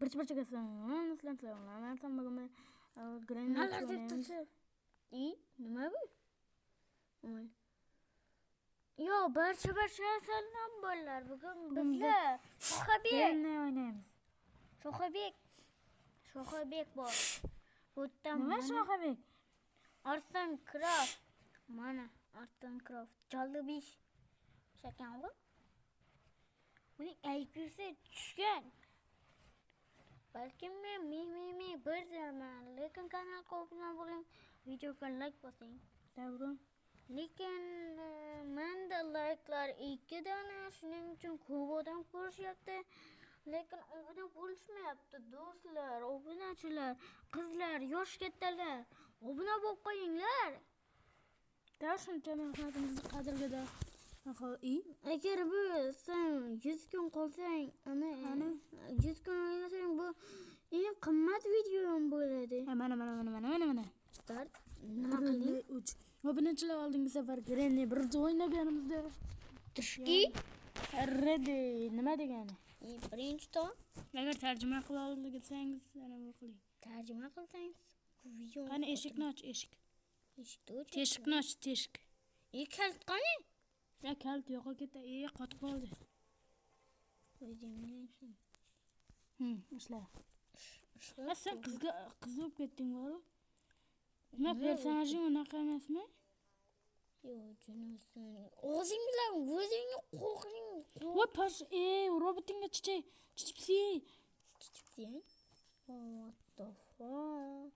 Birchi kelsin. Sizlarni bugun Grand o'ynaymiz. Nima bu? Yo, barcha salom bolalar. Bugun bizlar Grand o'ynaymiz. Shoxabek bor. Bo'tdan Nima Shoxabek? Arslon Craft. Mana Arslon Craft. Jaldi 5 shakan bu. Uning IQ'si tushgan. Balkim men bir zaman, lekin kanalga obuna bo'ling, videoga like bosing. To'g'ri. Lekin menda like'lar 2 dona, shuning uchun ko'p odam ko'rishyapti. Lekin obuna bo'lishmayapti do'stlar, obunachilar, qizlar, yosh kattalar. Obuna bo'lib qo'yinglar. Shuncha mehnatimizni qadriga Agar bu sen 100 kun qolsang, ana 100 kun o'ynasang bu eng qimmat videom bo'ladi. Mana. Start. Nima qiling? Obunachilar oldingi safar Grand birga o'ynaganimizda Tushki. ready nima degani? Birinchi tom. Agar tarjima qila olsangiz, ana bu qiling. Tarjima qilsangiz video. Qani eshikni och, eshik. Eshikni och. Teshikni och, teshik. Kalt qani? Ya kalt yo'q ketdi. Qotib qoldi. Ishla. Sen qiz bo'lib ketding-ku. Nima personajing unaqa emasmi? Yo'q, junusin. O'zing bilan o'zingni qo'qing. Voy pash, robotingga chichipsi. What the fuck?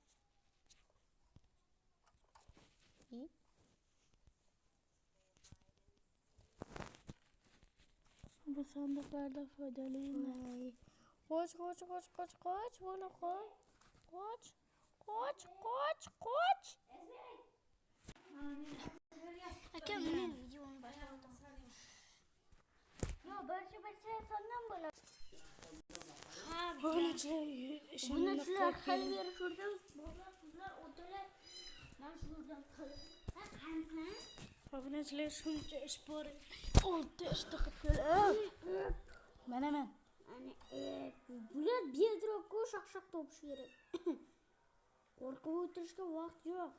Bu sandiqlarda foydalimi? Qoch, bola qoch. Aka, men videoni boshladim. Yo, barcha salom bo'lar. Bunachilar hali beri ko'rdimiz. Bolalar, qizlar, otalar. Men shundan qilib. Obunachilar shuncha ish bor. 6 ishda qilib kelib. Mana. Bular bedrockga shaq topish kerak. Qo'rqib o'tirishga vaqt yo'q.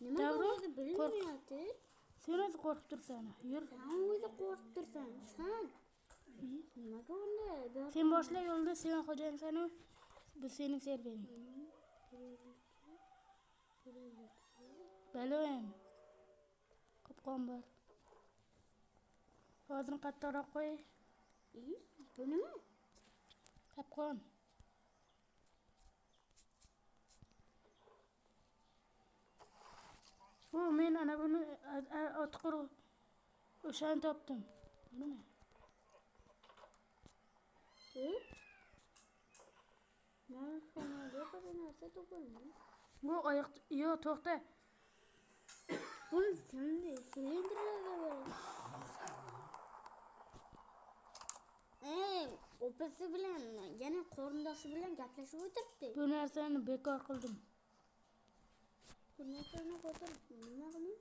Nima bo'ldi bilmayapti. Sen o'zi qo'rqib tursan. Yur. Sen o'zi qo'rqib tursan. Sen nimaga unda? Sen boshla yo'lda, sen xo'jayinsan-ku. Bu sening servering. Balo'yim. Qopqon bor. Hozir qattiqroq qo'y. Bu nima? Qopqon. Men ana buni otqir o'shani topdim. Nima? Men xonada bir narsa topdim. Bu oyoq yo'q, to'xta. Buni silindraga ber. Opasi bilan, yana qorindoshi bilan gaplashib o'tiribdi. Bu narsani bekor qildim. Bu narsani qo'yib nima qiling?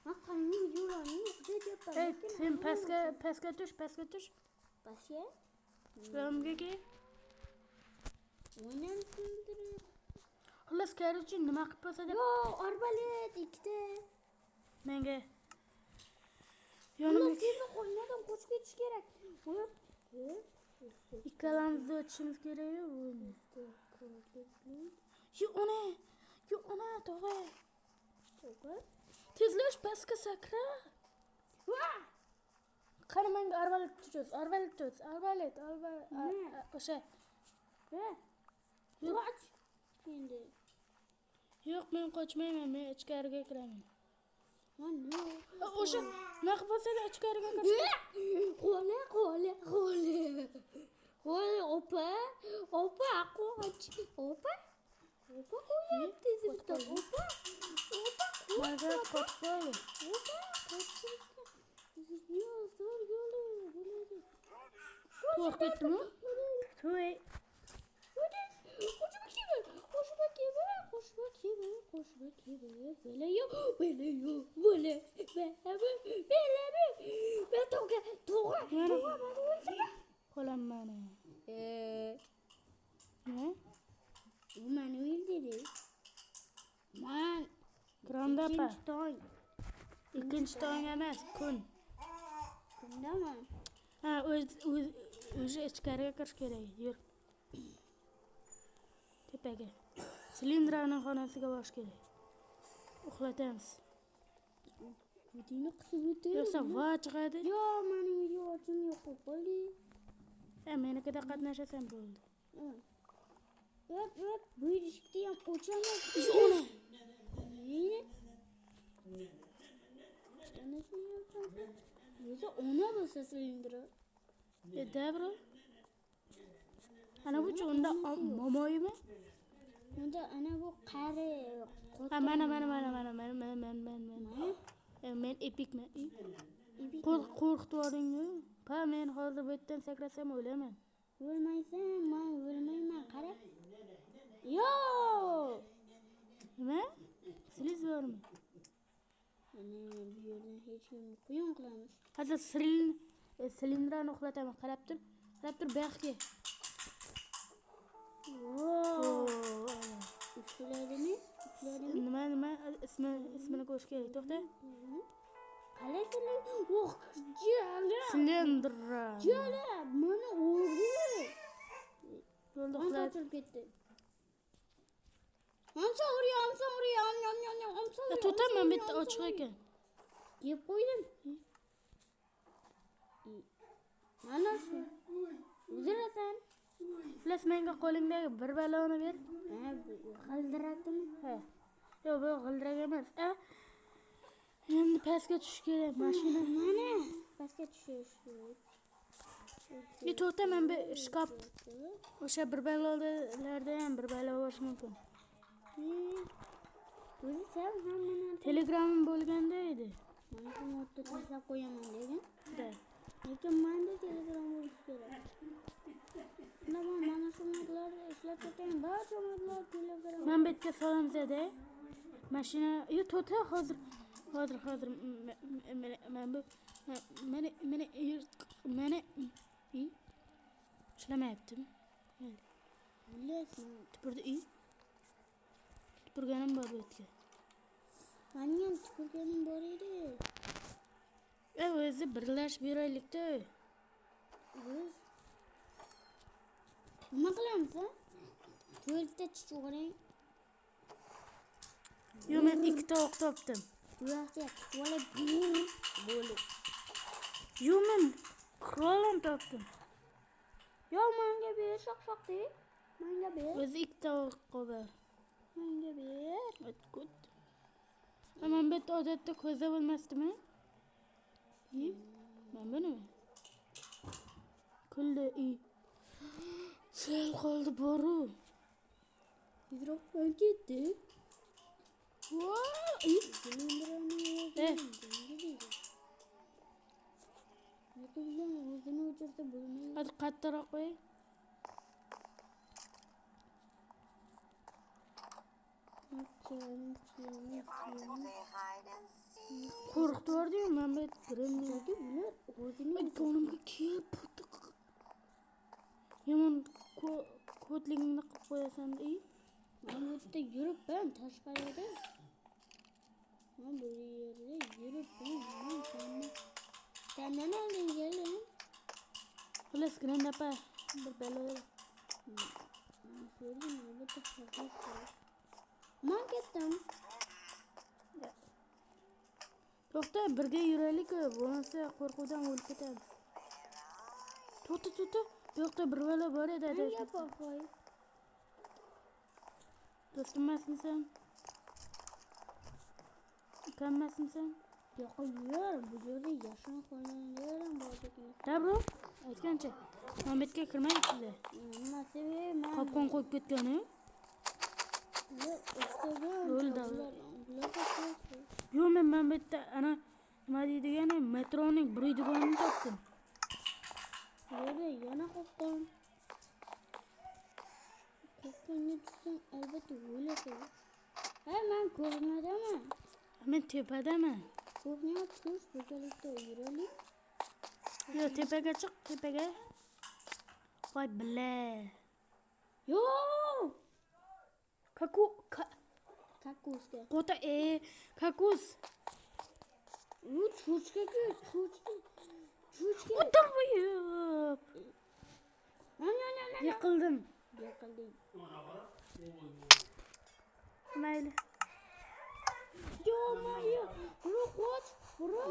Men qanday videolarni o'qiyapman. Sen pastga tush. Pastga? Shunga ke. O'ynam sindirib. Xullas, karchi nima qilib bo'lsa-da. Yo, arbalet 2 ta. Menga yonimga Sizni qo'ymadan qochib ketish kerak. ikkalamizni o'tishimiz kerak-ku. Ona, to'g'ri. Tezlash pastga sakra. Qani menga arbalet tushuz. O'sha. Qoch. Endi. Yo'q, men qochmayman. Men ichkariga kiraman. Mana. O'sha nima qilib bo'lsa-da ichkariga kiraman. Qo'li. Opa, qoch. Opa qo'yapti zimda. Opa. Mana qochdi. Yo, zo'r yo'li bo'ladi. To'q ketdimi? To'y. Qo'lam mana. apa? Ikkinchi tong. Ikkinchi tong emas, kun. Kundaman. Ha, o'zi ichkariga kirish kerak. Yur. Tepaga. Silindraning xonasiga borish kerak. Uxlatamiz. Budini qisib o'tir. Yo'qsa va chiqadi. Yo'q, mening yo'qim yo'q qoldi. Menikida qatnashasan bo'ldi. Bu eshikni ham ochaman. Yo'q. O'zi ona bo'lsa silindira. Dabro. Ana bu unda momoyimi? Unda ana bu qari. Ha, mana. Men epikman. Qo'rqitib yuboringmi? Pa, men hozir bu yerdan sakrasam o'laman. O'lmaysan, men o'lmayman, qara. Yo'q. Nima? Siz bormi? Ana bu yerdan hech kimni quyun qilamiz. Hozir silindrani uxlataman. Qarab tur, buyoqqa. Ushladimi? Nima? Ismini ko'rish kerak. To'xta. Qalay silindra? Jala. Silindra. Jala, mana o'g'ri. Bo'ldi, Qancha uxlat. o'tib ketdi. Amsa uri. To'xta, men bitta ochiq ekan. Yeb qo'ydim. Mana shu. O'zirasan. Plus menga qo'lingdagi bir baloni ber. Ha, g'ildirakmi? Ha. Yo'q, bu g'ildirak emas. Endi pastga tushish kerak, mashina. Mana pastga tushish kerak. To'xta, men bir shkaf. O'sha bir balolarda ham bir balo bo'lishi mumkin. O'zi sen hamma Telegramim bo'lganda edi. mana shu modda tashlab qo'yaman degan. Da. Lekin menda Telegram bo'lishi kerak. Mana shu modlarni ishlab ketgan barcha modlar Telegram. Men bu yerga solamiz-da. Mashina, to'xta, hozir mana ishlamayaptimi? Bilasizmi? Tupurganim bor bu yerga. Mening ham tupurganim bor edi. O'zi birlashib yuraylik-da. Nima qilamiz, ha? To'rtta chiqaring. Yo'q, men ikkita o'q topdim. Bu yoqda bo'lib. Yo'q, men qurolni topdim. Yo'q, menga ber, shoq-shoqdi. Menga ber. O'zi ikkita o'q bor. Menga ber. Otkut. Ama bu yerda odatda ko'za bo'lmasdimi? Mana nima? Kuldi. Sel qoldi boru. Hidroqdan ketdi. Voy! O'zini o'chirsa bo'lmaydi. Hadi qattiqroq qo'y. Qo'rqitib yubordi-yu, men bu yerga Bular o'zini konimga kelib yomon kodligingni qilib qo'yasan-da. Men bu yerda yuribman tashqarida. Men bu yerda yuribman. Sendan oldin keldim. Xullas, Grandapa bir balo. Ko'rding albatta haqiqat. Men ketdim. To'xta, birga yuraylik, bo'lmasa qo'rquvdan o'lib ketamiz. To'xta. Bu yoqda bir balo bor edi. Menga qo'y. Do'stim emasmisan? Ukammasmisan? Yo'q, yur. Bu yerda yashin xonalari ham bor ekan. Dabro, aytgancha. Men bu yerga kirmaylik sizda. Nima sebebi? Qopqon qo'yib ketgani? O'ldi. Yo'q, men bu yerda ana nima deydigani metroning buraydiganini topdim. Yerda yana qo'rqdim. Qo'rqinga tushsam albatta o'lasan. Men ko'rmadaman. Men tepadaman. Ko'rnga tush, birgalikda yuraylik. Yo'q, tepaga chiq, tepaga. Voy billa. Yo'q! Kakosga. Qota kakos. Cho'chqaga. O'tir qo'yib. Yiqildim. Yiqilding. Mayli. Yo-mayo. Ura, qoch. Ura.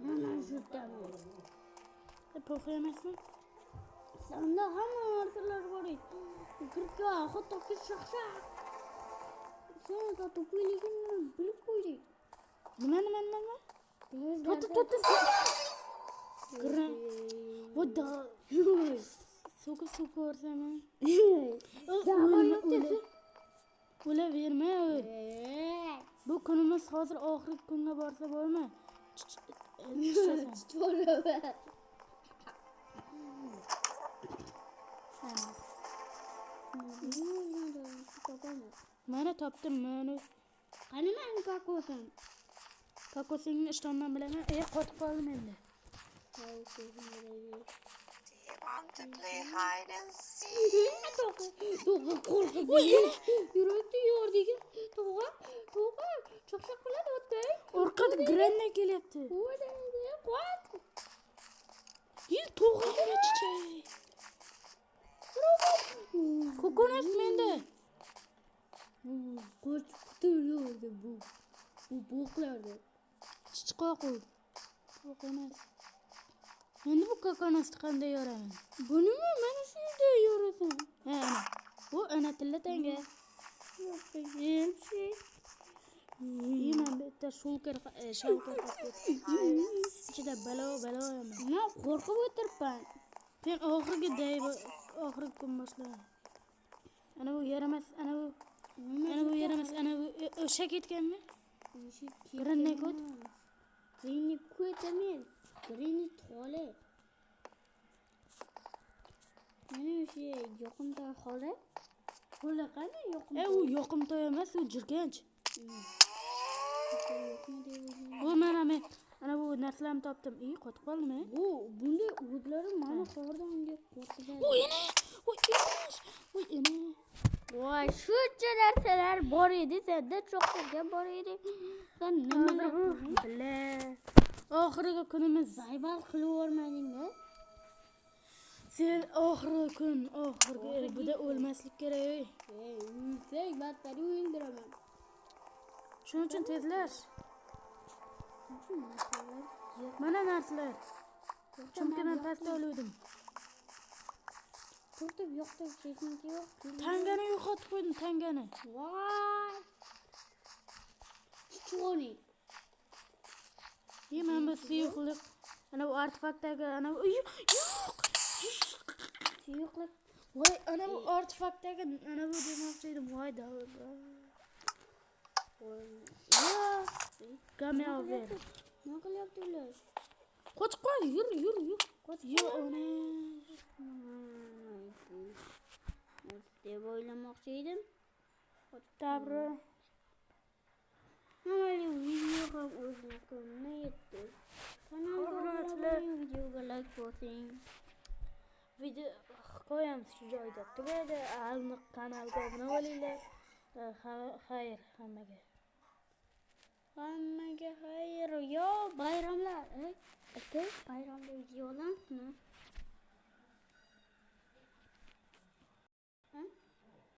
Mana shundaman. Po'xi emasmi? Sanda hamma narsalar bor edi. Kirka, xottoki shaqshaq. Sen to'pligini bilib qo'ydik. Nima? Tota. Kira. Voda. So'kib o'rsam. O'la verma. Bu kunimiz hozir oxirgi kunga borsa bo'lma. Mana topdim, mana. Qani meni kakosam? Kakosingni ishtondan bilaman. Qotib qoldim endi. Want to play hide and seek? Yurakni yordiga. To'g'a. Cho'qchoq qiladi o'tay. Orqada granna kelyapti. Qo'y. To'g'ri chichak. Kokonat menda. Qo'ch qutuldi bu. Bu bo'qlardi. Chichqoq u. Yo'q emas. Endi bu kokonatni qanday yoraman? Buni mana shunday yorasan. Ha, bu ana tilla tanga. Yema bitta shulkar ichida balo emas. Men qo'rqib o'tiribman. Sen oxirgi kun boshla. Ana bu yaramas, ana bu o'sha ketganmi? Granna kot. Granna kot emas. Granna tole. Mana o'sha yoqimtoy xola. Xola qani yoqimtoy? U yoqimtoy emas, u jirkanch. Bu men ana bu narsalarni topdim. Qotib qoldimi? Bunday o'zlari mana qordan unga qo'rqadi. Voy, ene. Voy, shuncha narsalar bor edi, senda cho'qqa bor edi. Sen nimalar Billa. Oxirgi kunimiz zayval qilib o'rmading-a? Sen oxirgi buda o'lmaslik kerak. O'lsang, battar o'ldiraman. Shuning uchun tezlash. Mana narsalar. Chunki men pastda o'ldim. To'xtab yo'qda chekmaki yo'q. Tangani yo'qotib qo'ydim, tangani. Voy. Chiqoni. Men bu suyuqlik, ana bu artefaktdagi ana bu yo'q. Suyuqlik. Voy, ana bu artefaktdagi ana bu demoqchi edim. Voy, davr. Kamera ver. Nima qilyaptilar? Qochib qol, yur. Yo'q, ona. Deb o'ylamoqchi edim. Dabri. Mana video ham o'zini ko'rmay yetdi. Videoga like bosing. Video qo'yamiz shu joyda. Tugadi. Kanalga obuna bo'linglar. Xayr hammaga. Hammaga xayr. Yo, bayramlar. Aka,